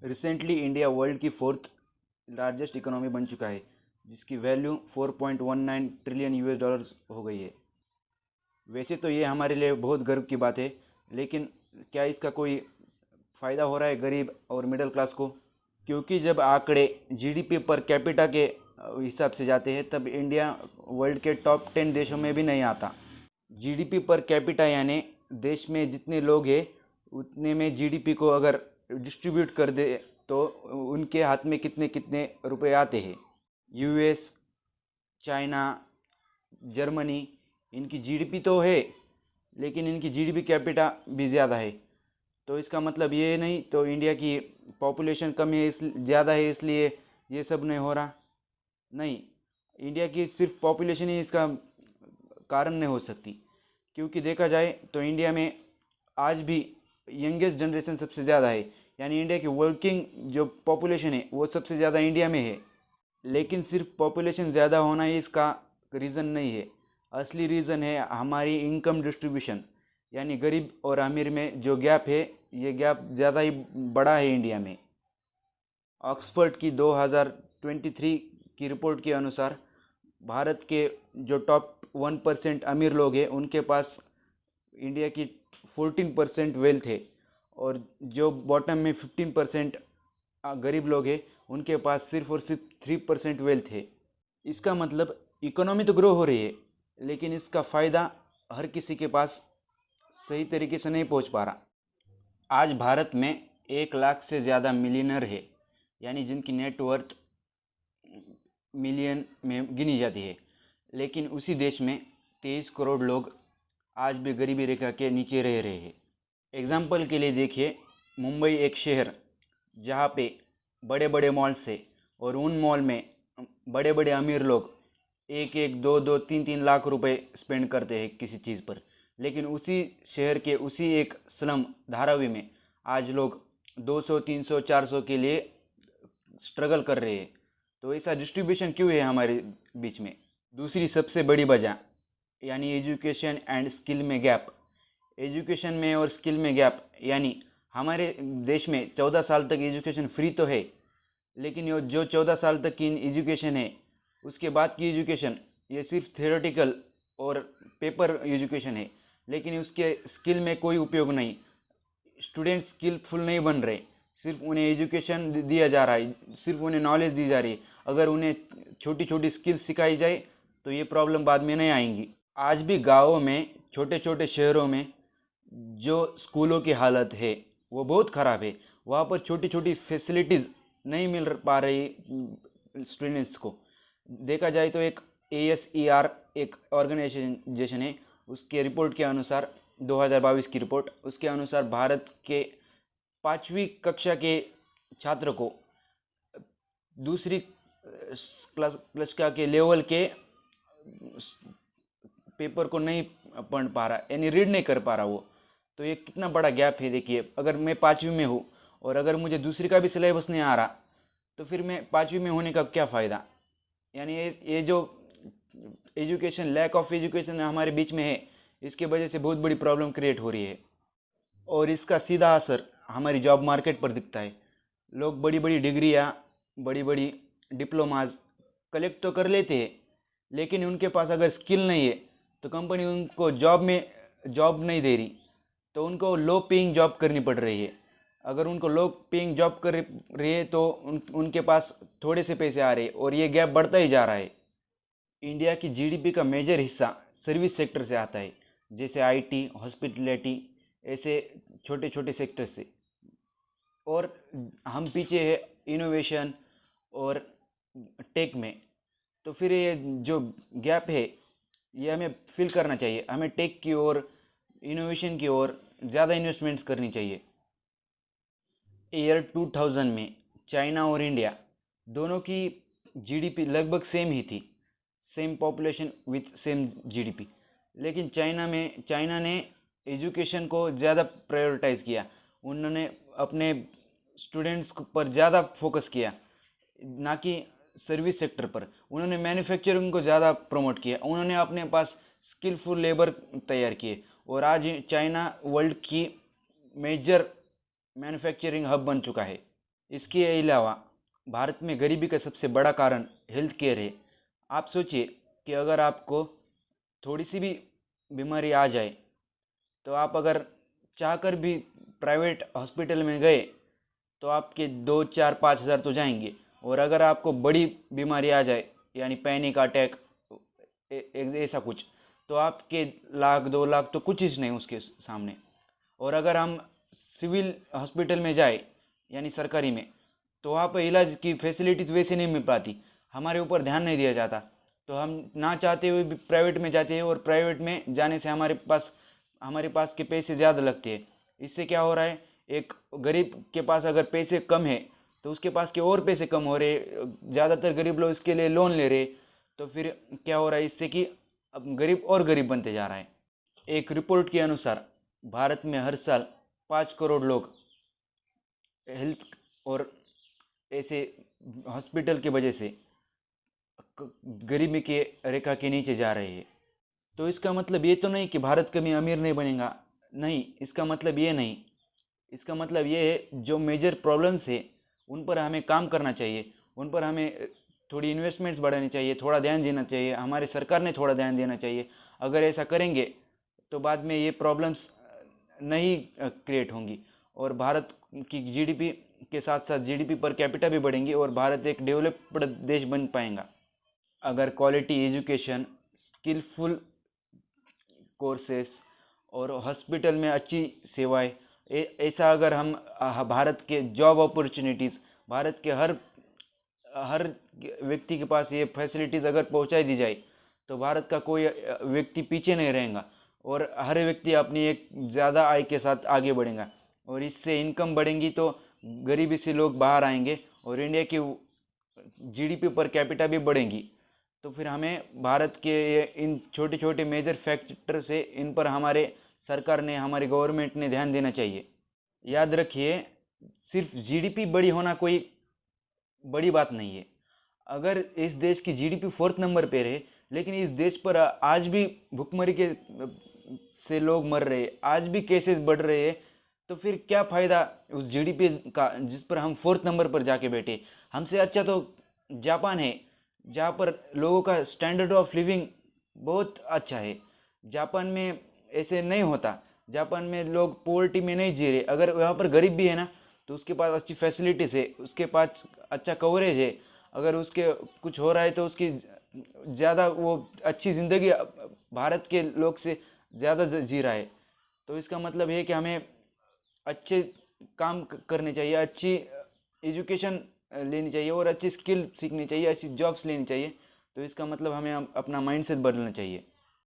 Recently India world की fourth largest economy बन चुका है, जिसकी वैल्यू 4.19 ट्रिलियन यूएस डॉलर्स हो गई है। वैसे तो ये हमारे लिए बहुत गर्व की बात है, लेकिन क्या इसका कोई फ़ायदा हो रहा है गरीब और मिडिल क्लास को? क्योंकि जब आंकड़े जीडीपी पर कैपिटा के हिसाब से जाते हैं, तब इंडिया वर्ल्ड के टॉप 10 देशों में भी नहीं आता। जीडीपी पर कैपिटा यानी देश में जितने लोग हैं उतने में जीडीपी को अगर डिस्ट्रीब्यूट कर दे तो उनके हाथ में कितने कितने रुपए आते हैं। यूएस, चाइना, जर्मनी, इनकी जीडीपी तो है, लेकिन इनकी जीडीपी कैपिटा भी ज़्यादा है। तो इसका मतलब ये नहीं तो इंडिया की पॉपुलेशन कम है, इस ज़्यादा है इसलिए ये सब नहीं हो रहा। नहीं, इंडिया की सिर्फ पॉपुलेशन ही इसका कारण नहीं हो सकती, क्योंकि देखा जाए तो इंडिया में आज भी यंगेस्ट जनरेशन सबसे ज़्यादा है। यानी इंडिया की वर्किंग जो पॉपुलेशन है वो सबसे ज़्यादा इंडिया में है। लेकिन सिर्फ पॉपुलेशन ज़्यादा होना ही इसका रीज़न नहीं है। असली रीज़न है हमारी इनकम डिस्ट्रीब्यूशन, यानी गरीब और अमीर में जो गैप है, ये गैप ज़्यादा ही बड़ा है इंडिया में। ऑक्सफर्ड की 2023 की रिपोर्ट के अनुसार भारत के जो टॉप 1% अमीर लोग हैं उनके पास इंडिया की 14% वेल्थ है, और जो बॉटम में 15% गरीब लोग हैं उनके पास सिर्फ और सिर्फ 3% वेल्थ है। इसका मतलब इकोनॉमी तो ग्रो हो रही है, लेकिन इसका फ़ायदा हर किसी के पास सही तरीके से नहीं पहुंच पा रहा। आज भारत में 1 लाख से ज़्यादा मिलियनर है, यानी जिनकी नेटवर्थ मिलियन में गिनी जाती है। लेकिन उसी देश में 23 करोड़ लोग आज भी गरीबी रेखा के नीचे रह रहे हैं। एग्जाम्पल के लिए देखिए, मुंबई एक शहर जहाँ पे बड़े बड़े मॉल्स है, और उन मॉल में बड़े बड़े अमीर लोग 1-1, 2-2, 3-3 लाख रुपए स्पेंड करते हैं किसी चीज़ पर। लेकिन उसी शहर के उसी एक स्लम धारावी में आज लोग 200, 300, 400 के लिए स्ट्रगल कर रहे हैं। तो ऐसा डिस्ट्रीब्यूशन क्यों है हमारे बीच में? दूसरी सबसे बड़ी वजह यानी एजुकेशन एंड स्किल में गैप। एजुकेशन में और स्किल में गैप, यानी हमारे देश में 14 साल तक एजुकेशन फ्री तो है, लेकिन ये जो 14 साल तक की एजुकेशन है उसके बाद की एजुकेशन ये सिर्फ थियोरेटिकल और पेपर एजुकेशन है, लेकिन उसके स्किल में कोई उपयोग नहीं। स्टूडेंट स्किलफुल नहीं बन रहे, सिर्फ उन्हें एजुकेशन दिया जा रहा है, सिर्फ उन्हें नॉलेज दी जा रही है। अगर उन्हें छोटी छोटी स्किल्स सिखाई जाए तो ये प्रॉब्लम बाद में नहीं आएंगी। आज भी गाँवों में, छोटे छोटे शहरों में जो स्कूलों की हालत है वो बहुत ख़राब है। वहाँ पर छोटी छोटी फैसिलिटीज़ नहीं मिल पा रही स्टूडेंट्स को। देखा जाए तो एक ASER एक ऑर्गेनाइजेशन है, उसके रिपोर्ट के अनुसार 2022 की रिपोर्ट, उसके अनुसार भारत के 5वीं कक्षा के छात्र को दूसरी कक्षा के लेवल के पेपर को नहीं पढ़ पा रहा, यानी रीड नहीं कर पा रहा वो। तो ये कितना बड़ा गैप है। देखिए, अगर मैं 5वीं में हूँ और अगर मुझे दूसरी का भी सिलेबस नहीं आ रहा, तो फिर मैं 5वीं में होने का क्या फ़ायदा? यानी ये जो एजुकेशन, लैक ऑफ एजुकेशन हमारे बीच में है, इसके वजह से बहुत बड़ी प्रॉब्लम क्रिएट हो रही है, और इसका सीधा असर हमारी जॉब मार्केट पर दिखता है। लोग बड़ी बड़ी डिग्रियाँ, बड़ी बड़ी डिप्लोमाज कलेक्ट तो कर लेते हैं, लेकिन उनके पास अगर स्किल नहीं है तो कंपनी उनको जॉब नहीं दे रही, तो उनको लो पेइंग जॉब करनी पड़ रही है। अगर उनको लो पेइंग जॉब कर रही है तो उनके पास थोड़े से पैसे आ रहे हैं, और ये गैप बढ़ता ही जा रहा है। इंडिया की जीडीपी का मेजर हिस्सा सर्विस सेक्टर से आता है, जैसे आईटी, हॉस्पिटलिटी, ऐसे छोटे छोटे सेक्टर से। और हम पीछे है इनोवेशन और टेक में। तो फिर ये जो गैप है ये हमें फिल करना चाहिए। हमें टेक की ओर, इनोवेशन की ओर ज़्यादा इन्वेस्टमेंट्स करनी चाहिए। ईयर 2000 में चाइना और इंडिया दोनों की जीडीपी लगभग सेम ही थी, same population with same GDP. लेकिन चाइना ने एजुकेशन को ज़्यादा प्रायोरिटाइज़ किया। उन्होंने अपने स्टूडेंट्स पर ज़्यादा फोकस किया, ना कि सर्विस सेक्टर पर। उन्होंने मैन्युफैक्चरिंग को ज़्यादा प्रमोट किया, उन्होंने अपने पास स्किलफुल लेबर तैयार किए, और आज चाइना वर्ल्ड की मेजर मैन्युफैक्चरिंग हब बन चुका है। इसके अलावा भारत में गरीबी का सबसे बड़ा कारण हेल्थ केयर है। आप सोचिए कि अगर आपको थोड़ी सी भी बीमारी आ जाए तो आप अगर चाहकर भी प्राइवेट हॉस्पिटल में गए तो आपके 2 4 5 हज़ार तो जाएंगे, और अगर आपको बड़ी बीमारी आ जाए यानी पैनिक अटैक ऐसा कुछ, तो आपके 1 लाख 2 लाख तो कुछ ही नहीं उसके सामने। और अगर हम सिविल हॉस्पिटल में जाए यानी सरकारी में, तो वहाँ पर इलाज की फैसिलिटीज़ वैसे नहीं मिल पाती, हमारे ऊपर ध्यान नहीं दिया जाता, तो हम ना चाहते हुए भी प्राइवेट में जाते हैं, और प्राइवेट में जाने से हमारे पास के पैसे ज़्यादा लगते हैं। इससे क्या हो रहा है, एक गरीब के पास अगर पैसे कम है तो उसके पास के और पैसे कम हो रहे, ज़्यादातर गरीब लोग इसके लिए लोन ले रहे, तो फिर क्या हो रहा है इससे कि अब गरीब और गरीब बनते जा रहा है। एक रिपोर्ट के अनुसार भारत में हर साल 5 करोड़ लोग हेल्थ और ऐसे हॉस्पिटल की वजह से गरीबी के रेखा के नीचे जा रहे हैं। तो इसका मतलब ये तो नहीं कि भारत कभी अमीर नहीं बनेगा, नहीं, इसका मतलब ये नहीं। इसका मतलब ये है जो मेजर प्रॉब्लम्स है उन पर हमें काम करना चाहिए, उन पर हमें थोड़ी इन्वेस्टमेंट्स बढ़ानी चाहिए, थोड़ा ध्यान देना चाहिए, हमारे सरकार ने थोड़ा ध्यान देना चाहिए। अगर ऐसा करेंगे तो बाद में ये प्रॉब्लम्स नहीं क्रिएट होंगी, और भारत की जीडीपी के साथ साथ जीडीपी पर कैपिटा भी बढ़ेंगी, और भारत एक डेवलप्ड देश बन पाएगा। अगर क्वालिटी एजुकेशन, स्किलफुल कोर्सेस और हॉस्पिटल में अच्छी सेवाएं, ऐसा अगर हम भारत के जॉब अपॉर्चुनिटीज़, भारत के हर हर व्यक्ति के पास ये फैसिलिटीज़ अगर पहुंचाई दी जाए तो भारत का कोई व्यक्ति पीछे नहीं रहेगा, और हर व्यक्ति अपनी एक ज़्यादा आय के साथ आगे बढ़ेगा, और इससे इनकम बढ़ेंगी तो गरीबी से लोग बाहर आएंगे, और इंडिया की जीडीपी पर कैपिटा भी बढ़ेंगी। तो फिर हमें भारत के इन छोटे छोटे मेजर फैक्टर से इन पर हमारे सरकार ने, हमारे गवर्नमेंट ने ध्यान देना चाहिए। याद रखिए, सिर्फ जीडीपी बड़ी होना कोई बड़ी बात नहीं है। अगर इस देश की जीडीपी 4th नंबर पे रहे, लेकिन इस देश पर आज भी भुखमरी के से लोग मर रहे, आज भी केसेस बढ़ रहे हैं, तो फिर क्या फ़ायदा उस जीडीपी का जिस पर हम 4th नंबर पर जाके बैठे। हमसे अच्छा तो जापान है, जहाँ पर लोगों का स्टैंडर्ड ऑफ लिविंग बहुत अच्छा है। जापान में ऐसे नहीं होता, जापान में लोग पॉवर्टी में नहीं जी रहे। अगर वहाँ पर गरीब भी है ना, तो उसके पास अच्छी फैसिलिटीज़ है, उसके पास अच्छा कवरेज है, अगर उसके कुछ हो रहा है तो उसकी ज़्यादा वो अच्छी ज़िंदगी भारत के लोग से ज़्यादा जी रहा है। तो इसका मतलब है कि हमें अच्छे काम करने चाहिए, अच्छी एजुकेशन लेनी चाहिए, और अच्छी स्किल सीखनी चाहिए, अच्छी जॉब्स लेनी चाहिए। तो इसका मतलब हमें अपना माइंडसेट बदलना चाहिए।